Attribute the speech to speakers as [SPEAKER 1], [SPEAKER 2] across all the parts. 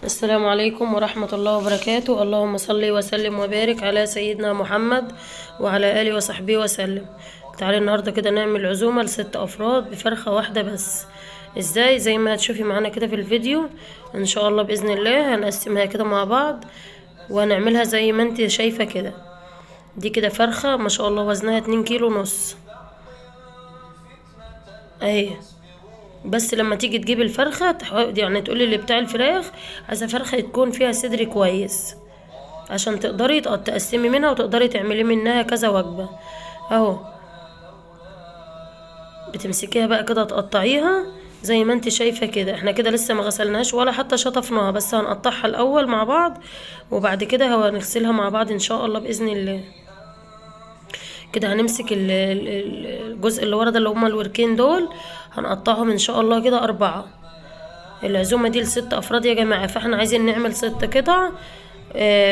[SPEAKER 1] السلام عليكم ورحمة الله وبركاته. اللهم صل وسلم وبارك على سيدنا محمد وعلى آله وصحبه وسلم. تعالي النهاردة كده نعمل عزومة ل6 أفراد بفرخة واحدة بس. ازاي؟ زي ما هتشوفي معانا كده في الفيديو ان شاء الله بإذن الله. هنقسمها كده مع بعض وهنعملها زي ما انت شايفة كده. دي كده فرخة ما شاء الله وزنها 2 كيلو ونص اهي. بس لما تيجي تجيب الفرخة يعني تقولي اللي بتاع الفراخ عايزة فرخة تكون فيها صدر كويس عشان تقدري تقسمي منها وتقدري تعملي منها كذا وجبة اهو. بتمسكيها بقى كده تقطعيها زي ما انت شايفة كده. احنا كده لسه ما غسلناهاش ولا حتى شطفناها، بس هنقطعها الاول مع بعض وبعد كده هنغسلها مع بعض ان شاء الله بإذن الله. كده هنمسك الجزء اللي ورا ده اللي هما الوركين دول، هنقطعهم ان شاء الله كده 4. العزومة دي ل6 أفراد يا جماعة، فاحنا عايزين نعمل 6 قطع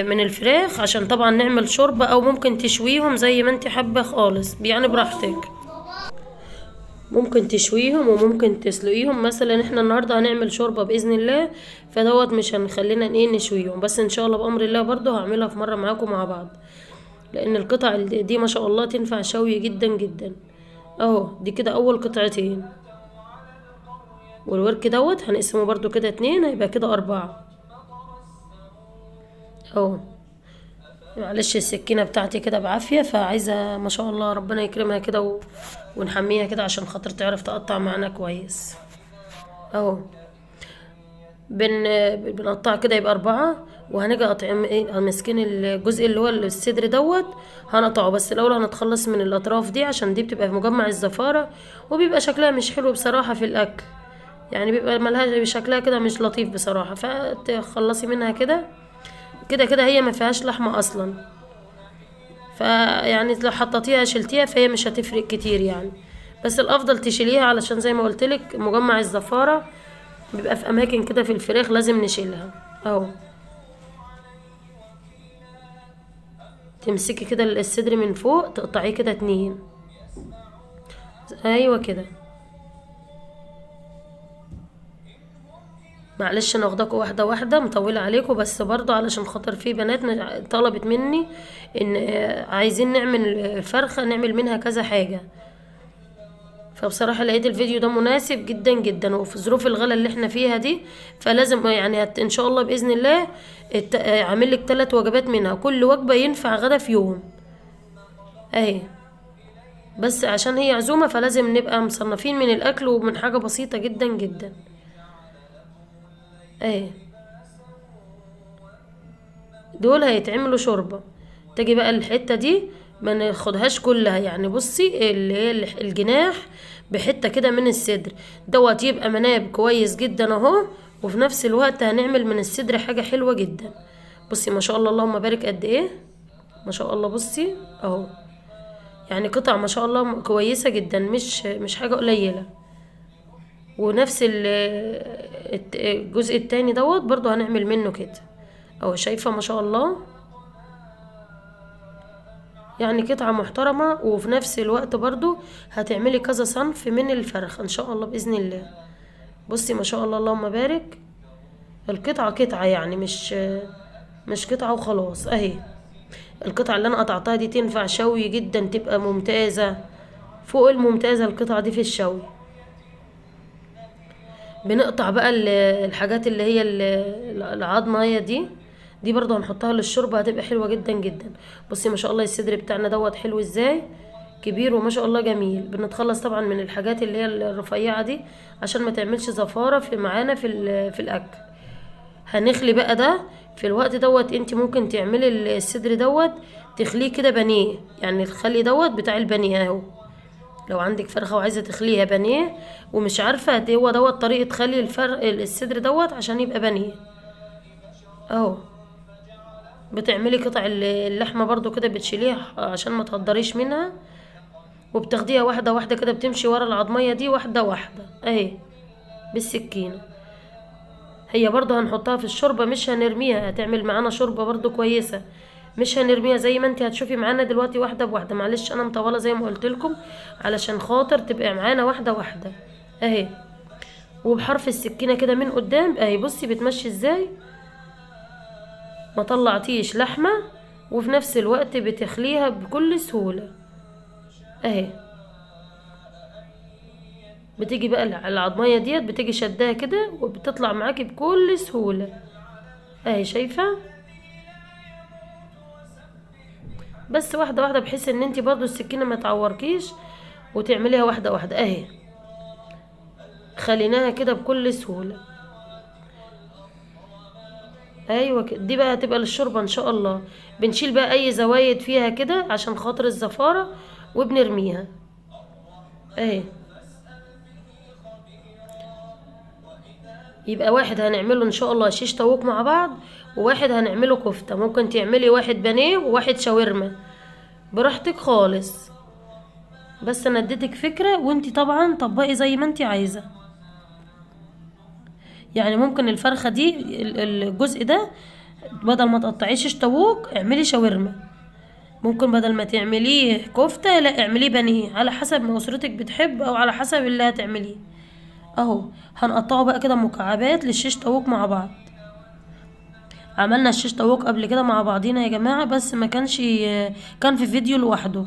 [SPEAKER 1] من الفراخ عشان طبعا نعمل شوربة، او ممكن تشويهم زي ما انت حابة خالص يعني براحتك. ممكن تشويهم وممكن تسلقيهم. مثلا احنا النهاردة هنعمل شوربة بإذن الله، فدوت مش هنخلينا نشويهم، بس ان شاء الله بأمر الله برضو هعملها في مرة معاكم مع بعض، لان القطع دي ما شاء الله تنفع شوي جدا جدا اهو. دي كده اول قطعتين، والورك دوت هنقسمه برضو كده 2، هيبقى كده 4 اهو. معلش السكينة بتاعتي كده بعافية، فعايزة ما شاء الله ربنا يكرمها كده ونحميها كده عشان خاطر تعرف تقطع معنا كويس اهو. بنقطع كده يبقى 4، وهنيجي قاطعين ماسكين الجزء اللي هو الصدر دوت هنقطعه. بس الاول هنتخلص من الاطراف دي عشان دي بتبقى في مجمع الزفارة وبيبقى شكلها مش حلو بصراحة في الاكل، يعني بيبقى ملهاش شكلها كده مش لطيف بصراحة. فتخلصي منها كده كده كده، هي ما فيهاش لحمة اصلا، فيعني لو حطيتيها شلتيها فهي مش هتفرق كتير يعني. بس الافضل تشيليها علشان زي ما قلت لك مجمع الزفارة بيبقى في اماكن كده في الفراخ لازم نشيلها اهو. تمسكي كده الصدر من فوق تقطعيه كده 2 ايوه كده. معلش انا واخداكوا واحده واحده مطوله عليكم، بس برضه علشان خاطر في بنات طلبت مني ان عايزين نعمل فرخه نعمل منها كذا حاجه، فبصراحه لقيت الفيديو ده مناسب جدا جدا وفي ظروف الغلا اللي احنا فيها دي، فلازم يعني ان شاء الله باذن الله عامل لك 3 وجبات منها، كل وجبه ينفع غدا في يوم اهي. بس عشان هي عزومه فلازم نبقى مصنفين من الاكل ومن حاجه بسيطه جدا جدا اهي. دول هيتعملوا شوربة. تجي بقى الحتة دي ما ناخدهاش كلها، يعني بصي اللي هي الجناح بحتة كده من الصدر دوت يبقى مناب كويس جدا اهو. وفي نفس الوقت هنعمل من الصدر حاجة حلوة جدا. بصي ما شاء الله اللهم بارك قد ايه ما شاء الله. بصي اهو، يعني قطع ما شاء الله كويسة جدا، مش حاجة قليلة. ونفس الجزء التاني دوت برضو هنعمل منه كده اهو. شايفة ما شاء الله، يعني قطعة محترمة. وفي نفس الوقت برضو هتعملي كذا صنف من الفرخ ان شاء الله بإذن الله. بصي ما شاء الله اللهم بارك. القطعة قطعة يعني مش قطعة وخلاص اهي. القطعة اللي انا قطعتها دي تنفع شوي جدا، تبقى ممتازة فوق الممتازة القطعة دي في الشوي. بنقطع بقى الحاجات اللي هي العظمة هي دي برضه هنحطها للشوربه هتبقى حلوه جدا جدا. بصي ما شاء الله الصدر بتاعنا دوت حلو ازاي، كبير وما شاء الله جميل. بنتخلص طبعا من الحاجات اللي هي الرفيعه دي عشان ما تعملش زفاره في معانا في الاكل. هنخلي بقى ده في الوقت دوت. انت ممكن تعملي الصدر دوت تخليه كده بانيه، يعني الخلي دوت بتاع البانيه اهو. لو عندك فرخه وعايزه تخليها بانيه ومش عارفه هو دوت طريقه خلي الصدر دوت عشان يبقى بانيه اهو. بتعملي قطع اللحمة برضو كده بتشيليها عشان ما تهدريش منها، وبتاخديها واحدة واحدة كده، بتمشي ورا العظمية دي واحدة واحدة اهي بالسكينة. هي برضو هنحطها في الشوربة مش هنرميها، هتعمل معانا شوربة برضو كويسة مش هنرميها زي ما انت هتشوفي معانا دلوقتي واحدة بواحدة. معلش انا مطولة زي ما قلت لكم علشان خاطر تبقى معانا واحدة واحدة اهي. وبحرف السكينة كده من قدام اهي. بصي بتمشي ازاي ما طلعتيش لحمة، وفي نفس الوقت بتخليها بكل سهولة اهي. بتيجي بقى العضمية ديت بتيجي شدها كده وبتطلع معاكي بكل سهولة اهي، شايفة؟ بس واحدة واحدة بحيث ان انتي برضو السكينة ما تعوركيش، وتعمليها واحدة واحدة اهي. خليناها كده بكل سهولة. ايوه كده. دي بقى هتبقى للشوربة ان شاء الله. بنشيل بقى اي زوايد فيها كده عشان خاطر الزفارة وبنرميها اهي. يبقى واحد هنعمله ان شاء الله شيش طاووق مع بعض، وواحد هنعمله كفتة. ممكن تعملي واحد بانيه وواحد شاورما براحتك خالص، بس انا اديتك فكرة وانتي طبعا طبقي زي ما انتي عايزة. يعني ممكن الفرخة دي الجزء ده بدل ما تقطعيه شيش طاووق اعملي شاورما. ممكن بدل ما تعمليه كفتة لا اعمليه بانيه، على حسب ما اسرتك بتحب او على حسب اللي هتعمليه. اهو هنقطعه بقى كده مكعبات للشيش طاووق مع بعض. عملنا الشيش طاووق قبل كده مع بعضينا يا جماعة، بس ما كانش، كان في فيديو لوحده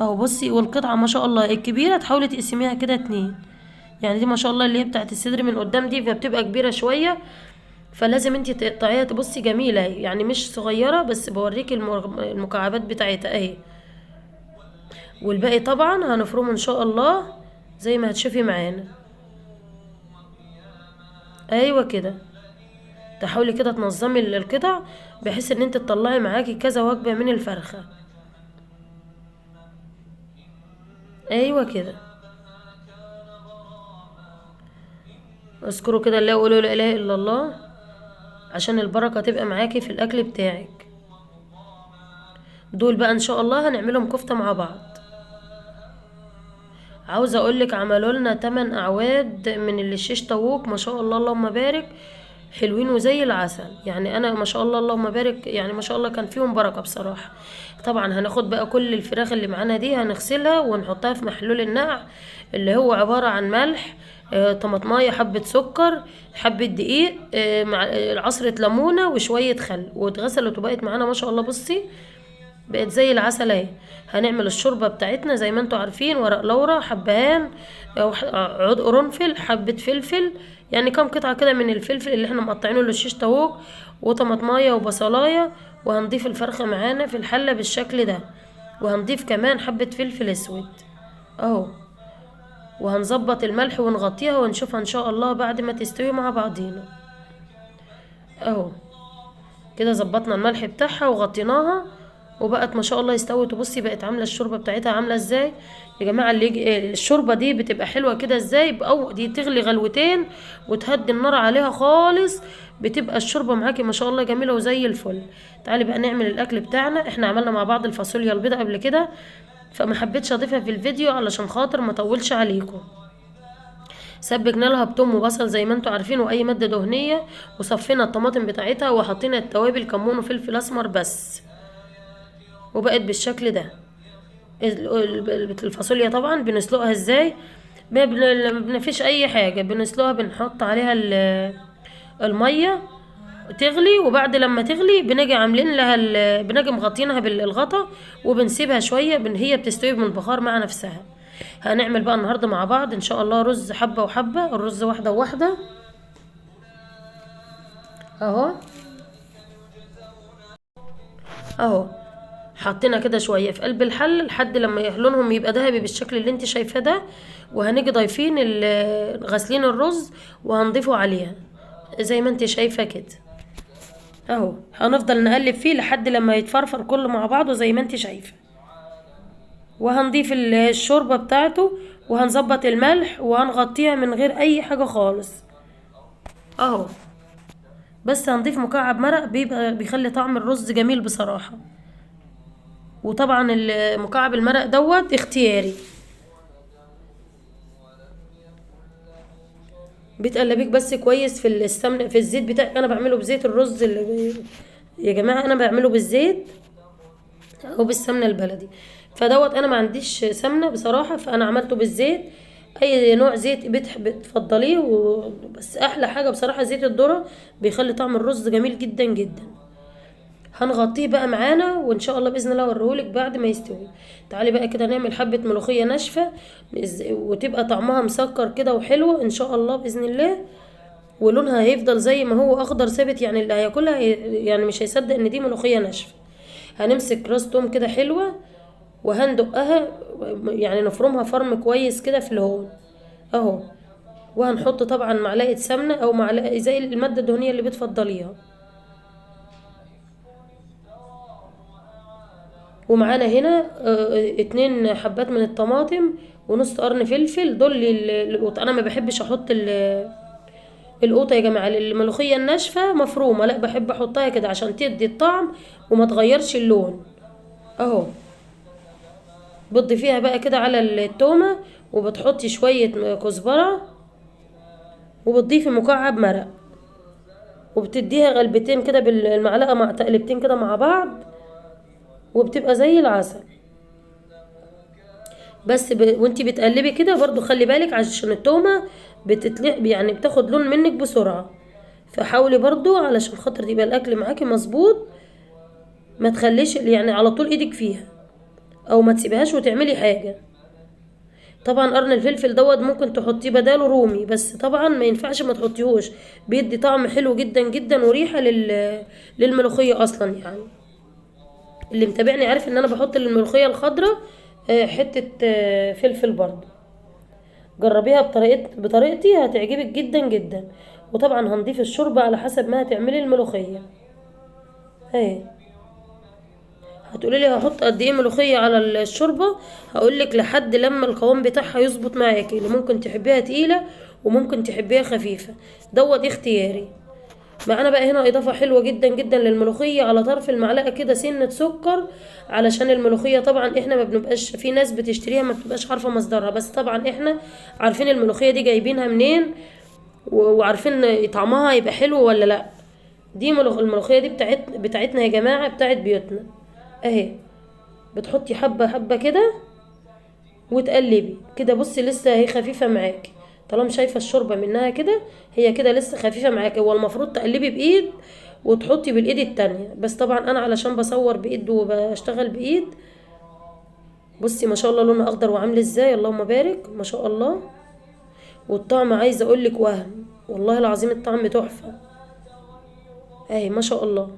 [SPEAKER 1] اهو. بصي، والقطعة ما شاء الله الكبيرة تحاولي تقسميها كده 2. يعني دي ما شاء الله اللي هي بتاعت الصدر من قدام دي فبتبقى كبيرة شوية، فلازم انتي تقطعيها. تبصي جميلة يعني مش صغيرة، بس بوريكي المكعبات بتاعتها اهي. والباقي طبعا هنفرمه ان شاء الله زي ما هتشوفي معانا. ايوه كده. تحاولي كده تنظمي القطع بحيث ان انت تطلعي معاكي كذا وجبة من الفرخة. ايوه كده. اذكروا كده الله وقولوا لا اله الا الله عشان البركة تبقى معاكي في الاكل بتاعك. دول بقى ان شاء الله هنعملهم كفتة مع بعض. عاوزة اقولك عملوا لنا 8 اعواد من اللي الشيش طاووق ما شاء الله اللهم بارك، حلوين وزي العسل. يعني انا ما شاء الله اللهم بارك، يعني ما شاء الله كان فيهم بركة بصراحة. طبعا هناخد بقى كل الفراخ اللي معانا دي هنغسلها ونحطها في محلول النقع، اللي هو عبارة عن ملح، طماطمايه، حبة سكر، حبة دقيق، مع عصرة ليمونة وشوية خل، واتغسلت وبقت معانا ما شاء الله. بصي بقت زي العسل اهي. هنعمل الشوربة بتاعتنا زي ما انتوا عارفين: ورق لورا، حبهان، عود قرنفل، حبة فلفل، يعني كام قطعة كده من الفلفل اللي احنا مقطعينه للشيش طاووق، وطماطمايه وبصلايه. وهنضيف الفرخة معانا في الحلة بالشكل ده، وهنضيف كمان حبة فلفل اسود اهو. وهنظبط الملح ونغطيها ونشوفها ان شاء الله بعد ما تستوي مع بعضينا اهو. كده ظبطنا الملح بتاعها وغطيناها وبقت ما شاء الله استوت. وبصي بقت عامله الشوربه بتاعتها عامله ازاي يا جماعه. اللي الشوربه دي بتبقى حلوه كده ازاي، او دي تغلي غلوتين وتهدي النار عليها خالص، بتبقى الشوربه معاكي ما شاء الله جميله وزي الفل. تعالي بقى نعمل الاكل بتاعنا. احنا عملنا مع بعض الفاصوليا البيضاء قبل كده، فما حبيتش اضيفها في الفيديو علشان خاطر ما اطولش عليكم. سبكنا لها بتوم وبصل زي ما انتوا عارفين واي ماده دهنيه، وصفينا الطماطم بتاعتها وحطينا التوابل كمون وفلفل اسمر بس، وبقت بالشكل ده. الفاصوليا طبعا بنسلقها ازاي؟ ما بنفيش اي حاجه، بنسلقها بنحط عليها الميه تغلي، وبعد لما تغلي بنجي عاملين لها بنجي مغطينها بالغطا وبنسيبها شويه هي بتستوي من البخار مع نفسها. هنعمل بقى النهارده مع بعض ان شاء الله رز حبه وحبه، الرز واحده وواحده اهو. اهو حطينا كده شويه في قلب الحل لحد لما لونهم يبقى ذهبي بالشكل اللي انت شايفاه ده، وهنيجي ضايفين غاسلين الرز وهنضيفه عليها زي ما انت شايفه كده اهو. هنفضل نقلب فيه لحد لما يتفرفر كله مع بعضه زي ما انت شايفه. وهنضيف الشوربه بتاعته وهنظبط الملح وهنغطيها من غير اي حاجه خالص اهو. بس هنضيف مكعب مرق بيبقى بيخلي طعم الرز جميل بصراحه. وطبعا مكعب المرق دوت اختياري، بتقلبيك بس كويس في السمنه في الزيت بتاعي. انا بعمله بزيت الرز يا جماعه انا بعمله بالزيت او بالسمنه البلدي، فدوت انا ما عنديش سمنه بصراحه فانا عملته بالزيت. اي نوع زيت بتفضليه بس احلى حاجه بصراحه زيت الذره، بيخلي طعم الرز جميل جدا جدا. هنغطيه بقى معانا وان شاء الله باذن الله اوريهولك بعد ما يستوي. تعالي بقى كده نعمل حبه ملوخيه ناشفه وتبقى طعمها مسكر كده وحلوه ان شاء الله باذن الله، ولونها هيفضل زي ما هو اخضر ثابت، يعني اللي هياكلها يعني مش هيصدق ان دي ملوخيه ناشفه. هنمسك راس توم كده حلوه وهندقها، يعني نفرمها فرم كويس كده في الهون اهو. وهنحط طبعا معلقه سمنه او معلقه زي الماده الدهنيه اللي بتفضليها. ومعانا هنا 2 حبات من الطماطم ونص قرن فلفل، دول القوطه. انا ما بحبش احط القوطه يا جماعه الملوخيه الناشفه مفرومه، لا بحب احطها كده عشان تدي الطعم وما تغيرش اللون اهو. بتضيفيها بقى كده على التومه، وبتحطي شويه كزبره، وبتضيفي مكعب مرق، وبتديها غلبتين كده بالمعلقه مع تقلبتين كده مع بعض، وبتبقى زي العسل. بس وانتي بتقلبي كده برضو خلي بالك عشان التومه بتطلع يعني بتاخد لون منك بسرعه، فحاولي برضو علشان خاطر يبقى الاكل معاكي مظبوط، ما تخليش يعني على طول ايدك فيها او ما تسيبهاش وتعملي حاجه. طبعا قرن الفلفل دوت ممكن تحطيه بداله رومي، بس طبعا ما ينفعش ما تحطيهوش، بيدي طعم حلو جدا جدا وريحه للملوخيه اصلا يعني. اللي متابعني عارف ان انا بحط للملوخيه الخضراء حته فلفل برضه. جربيها بطريقتي هتعجبك جدا جدا. وطبعا هنضيف الشوربه على حسب ما هتعملي الملوخيه اهي. هتقولي لي هحط قد ايه ملوخيه على الشوربه، هقول لك لحد لما القوام بتاعها يظبط معاكي، اللي ممكن تحبيها تقيله وممكن تحبيها خفيفه، دوت اختياري. معانا بقى هنا اضافه حلوه جدا جدا للملوخيه، على طرف المعلقه كده سنه سكر، علشان الملوخيه طبعا احنا ما بنبقاش، في ناس بتشتريها ما بتبقاش عارفه مصدرها، بس طبعا احنا عارفين الملوخيه دي جايبينها منين وعارفين طعمها يبقى حلو ولا لا. دي الملوخيه دي بتاعتنا يا جماعه، بتاعت بيوتنا اهي. بتحطي حبه حبه كده وتقلبي كده، بصي لسه هي خفيفه معاكي، طالما شايفه الشوربه منها كده هي كده لسه خفيفه معاكي. هو المفروض تقلبي بايد وتحطي بالايد التانية، بس طبعا انا علشان بصور بايد وبشتغل بايد. بصي ما شاء الله لونها اخضر وعامل ازاي، اللهم بارك ما شاء الله. والطعم عايزه اقول لك وهم، والله العظيم الطعم تحفه اهي ما شاء الله.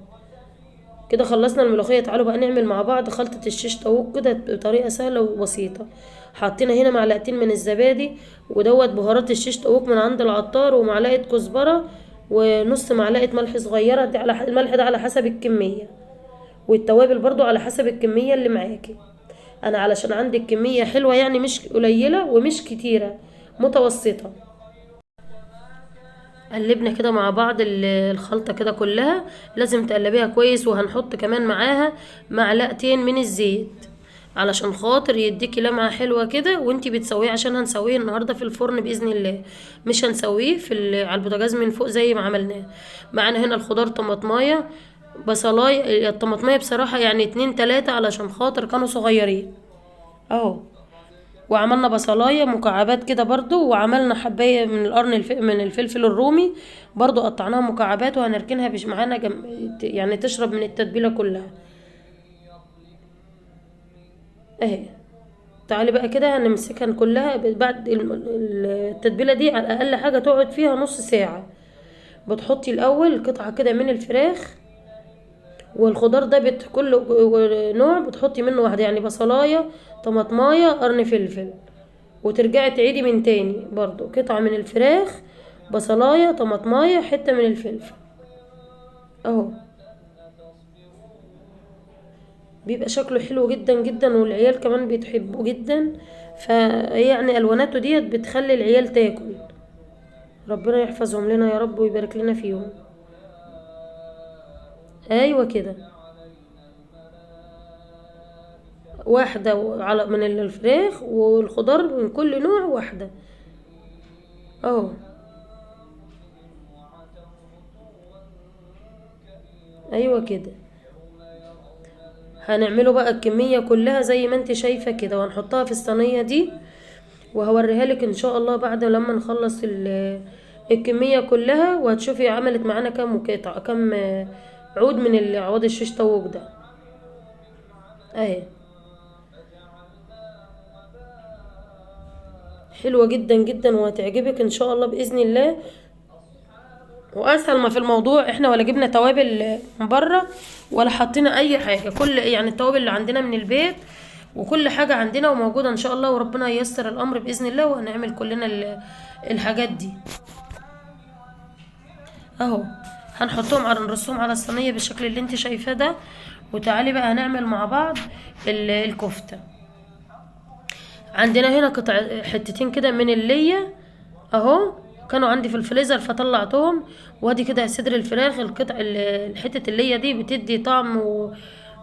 [SPEAKER 1] كده خلصنا الملوخيه. تعالوا بقى نعمل مع بعض خلطه الشيش طاووق كده بطريقه سهله وبسيطه. حطينا هنا معلقتين من الزبادي، ودوت بهارات الشيش طاووق من عند العطار، ومعلقه كزبره، ونص معلقه ملح صغيره، دي على الملح ده على حسب الكميه، والتوابل برضو على حسب الكميه اللي معاكي. انا علشان عندي الكميه حلوه يعني مش قليله ومش كتيره، متوسطه. قلبنا كده مع بعض الخلطة كده كلها، لازم تقلبيها كويس. وهنحط كمان معاها معلقتين من الزيت علشان خاطر يديكي لمعة حلوة كده وانتي بتسويه، عشان هنسويه النهاردة في الفرن بإذن الله، مش هنسويه على البوتاجاز من فوق زي ما عملناه. معانا هنا الخضار طماطمايه بصلايه، الطماطمايه بصراحة يعني 2 3 علشان خاطر كانوا صغيرين اهو. وعملنا بصلايه مكعبات كده برضو، وعملنا حبايه من من الفلفل الرومي برضو قطعناها مكعبات، وهنركنها معانا يعني تشرب من التتبيله كلها اهي. تعالي بقى كده هنمسكها كلها بعد التتبيله دي، على اقل حاجه تقعد فيها نص ساعه. بتحطي الاول قطعه كده من الفراخ، والخضار ده كل نوع بتحطي منه واحده، يعني بصلايه طماطمايه قرن فلفل، وترجعي تعيدي من تاني برضو قطعة من الفراخ، بصلاية طماطماية حتة من الفلفل اهو. بيبقى شكله حلو جدا جدا، والعيال كمان بتحبه جدا، فيعني الواناته ديت بتخلي العيال تاكل. ربنا يحفظهم لنا يا رب ويبارك لنا فيهم. ايوه كده، واحدة على من الفراخ والخضار من كل نوع واحدة اهو. ايوه كده، هنعمله بقى الكمية كلها زي ما انت شايفة كده، وهنحطها في الصينية دي، وهوريها لك ان شاء الله بعد لما نخلص الكمية كلها، وهتشوفي عملت معانا كام قطعة، كام عود من عود الشيش طاووق ده اهي. حلوة جدا جدا وهتعجبك ان شاء الله باذن الله. واسهل ما في الموضوع، احنا ولا جبنا توابل من بره ولا حطينا اي حاجه، كل يعني التوابل اللي عندنا من البيت وكل حاجه عندنا وموجوده ان شاء الله، وربنا ييسر الامر باذن الله وهنعمل كلنا الحاجات دي اهو. هنحطهم على نرصهم على الصينيه بالشكل اللي انت شايفاه ده. وتعالي بقى هنعمل مع بعض الكفته. عندنا هنا قطع حتتين كده من الليه اهو، كانوا عندي في الفريزر فطلعتهم. وادي كده صدر الفراخ، القطع الحته الليه دي بتدي طعم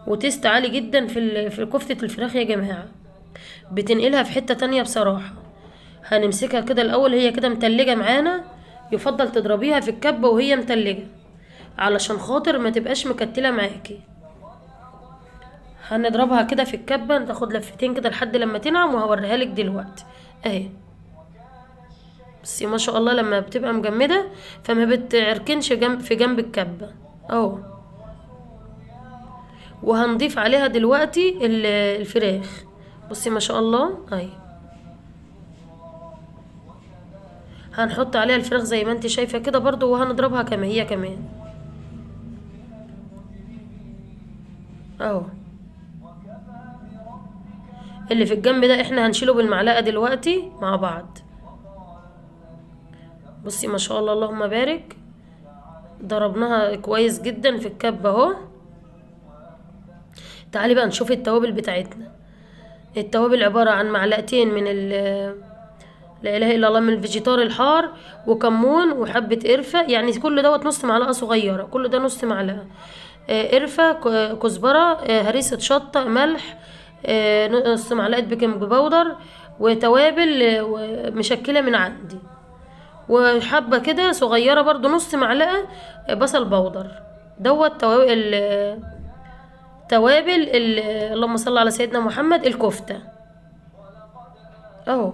[SPEAKER 1] وتيست عالي جدا في كفته الفراخ يا جماعه، بتنقلها في حته تانية بصراحه. هنمسكها كده الاول، هي كده متلجه معانا، يفضل تضربيها في الكبه وهي متلجه علشان خاطر ما تبقاش مكتله معاكي. هنضربها كده في الكبه، تاخد لفتين كده لحد لما تنعم، وهوريها لك دلوقتي اهي. بس ما شاء الله لما بتبقى مجمده فما بتعركنش في جنب الكبه اهو. وهنضيف عليها دلوقتي الفراخ. بصي ما شاء الله اهي، هنحط عليها الفراخ زي ما انت شايفه كده برضو، وهنضربها كما هي كمان اهو. اللي في الجنب ده احنا هنشيله بالمعلقه دلوقتي مع بعض. بصي ما شاء الله اللهم بارك، ضربناها كويس جدا في الكبه اهو. تعالي بقى نشوف التوابل بتاعتنا. التوابل عباره عن معلقتين من لا اله الا الله من الفيجيتار الحار، وكمون وحبه قرفه، يعني كل دوت نص معلقه صغيره، كل ده نص معلقه. قرفه، كزبره، هريسه شطه، ملح، نص معلقه بيكنج باودر، وتوابل مشكله من عندي، وحبه كده صغيره برضو نص معلقه بصل باودر. دوت توابل اللهم صل على سيدنا محمد الكفته اهو.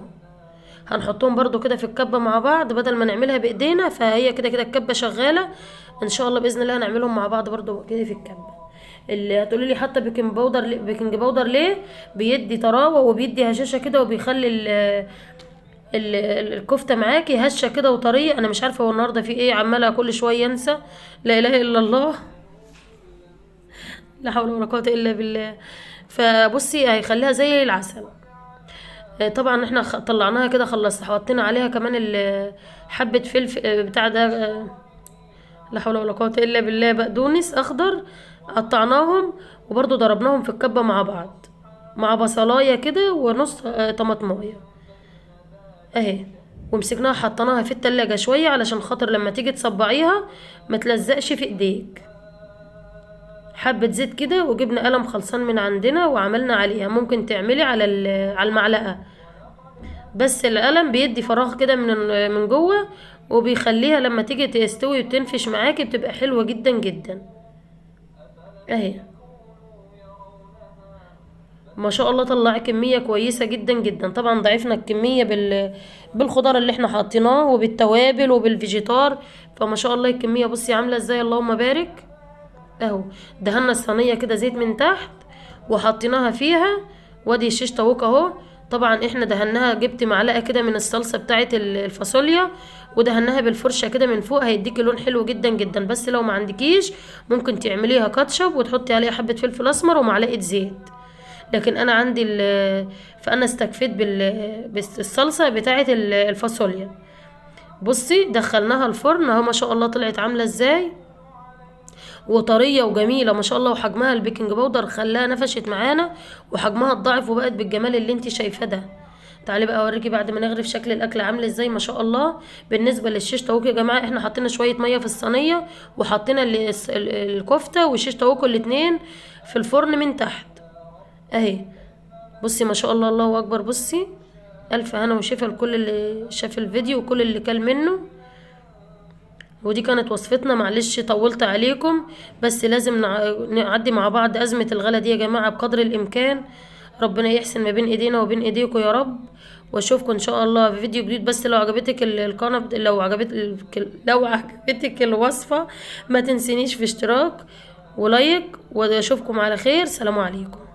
[SPEAKER 1] هنحطهم برضو كده في الكبه مع بعض، بدل ما نعملها بايدينا فهي كده كده الكبه شغاله ان شاء الله باذن الله. هنعملهم مع بعض برضو كده في الكبه. اللي هتقولي لي حتى بيكنج باودر ليه؟ بيدي طراوه وبيدي هشاشه كده، وبيخلي الكفته معاكي هشه كده وطريه. انا مش عارفه هو النهارده في ايه، عماله كل شويه انسى. لا اله الا الله، لا حول ولا قوه الا بالله. فبصي هيخليها زي العسل. طبعا احنا طلعناها كده خلصت، حطينا عليها كمان حبه فلفل بتاع ده، لا حول ولا قوه الا بالله، بقدونس اخضر قطعناهم، وبرضو ضربناهم في الكبه مع بعض مع بصلايه كده ونص طماطمايه اهي. ومسكناها حطيناها في التلاجة شويه علشان خاطر لما تيجي تصبعيها ما تلزقش في ايديك. حبه زيت كده، وجبنا قلم خلصان من عندنا وعملنا عليها. ممكن تعملي على المعلقه، بس القلم بيدي فراغ كده من جوه، وبيخليها لما تيجي تستوي وتنفش معاكي بتبقى حلوه جدا جدا اهي. ما شاء الله طلع كميه كويسه جدا جدا. طبعا ضعفنا الكميه بالخضار اللي احنا حاطيناه وبالتوابل وبالفيجيتار، فما شاء الله الكميه بصي عامله ازاي اللهم بارك اهو. دهنا الصينيه كده زيت من تحت وحطيناها فيها، وادي الشيش طاووق اهو. طبعا احنا دهناها، جبت معلقه كده من الصلصه بتاعه الفاصوليا ودهناها بالفرشه كده من فوق، هيديكي لون حلو جدا جدا. بس لو ما عندكيش ممكن تعمليها كاتشب وتحطي عليها حبه فلفل اسمر ومعلقه زيت، لكن انا عندي فانا استكفيت بالصلصه بتاعه الفاصوليا. بصي دخلناها الفرن اهو، ما شاء الله طلعت عامله ازاي وطريه وجميله ما شاء الله. وحجمها البيكنج باودر خلاها نفشت معانا، وحجمها اتضاعف وبقت بالجمال اللي انت شايفاه ده. تعالي بقى اوريكي بعد ما نغرف شكل الاكل عامل ازاي ما شاء الله. بالنسبه للشيش طاووق يا جماعه، احنا حطينا شويه ميه في الصينيه، وحطينا الكفته والشيش طاووق الاتنين في الفرن من تحت اهي. بصي ما شاء الله الله اكبر. بصي الف هنا وشفا لكل اللي شاف الفيديو وكل اللي كل منه. ودي كانت وصفتنا، معلش طولت عليكم، بس لازم نعدي مع بعض أزمة الغلا دي يا جماعة بقدر الإمكان. ربنا يحسن ما بين ايدينا وبين ايديكم يا رب. واشوفكم ان شاء الله في فيديو جديد. بس لو عجبتك القناه، لو عجبتك الوصفه، ما تنسينيش في اشتراك ولايك، واشوفكم على خير. سلام عليكم.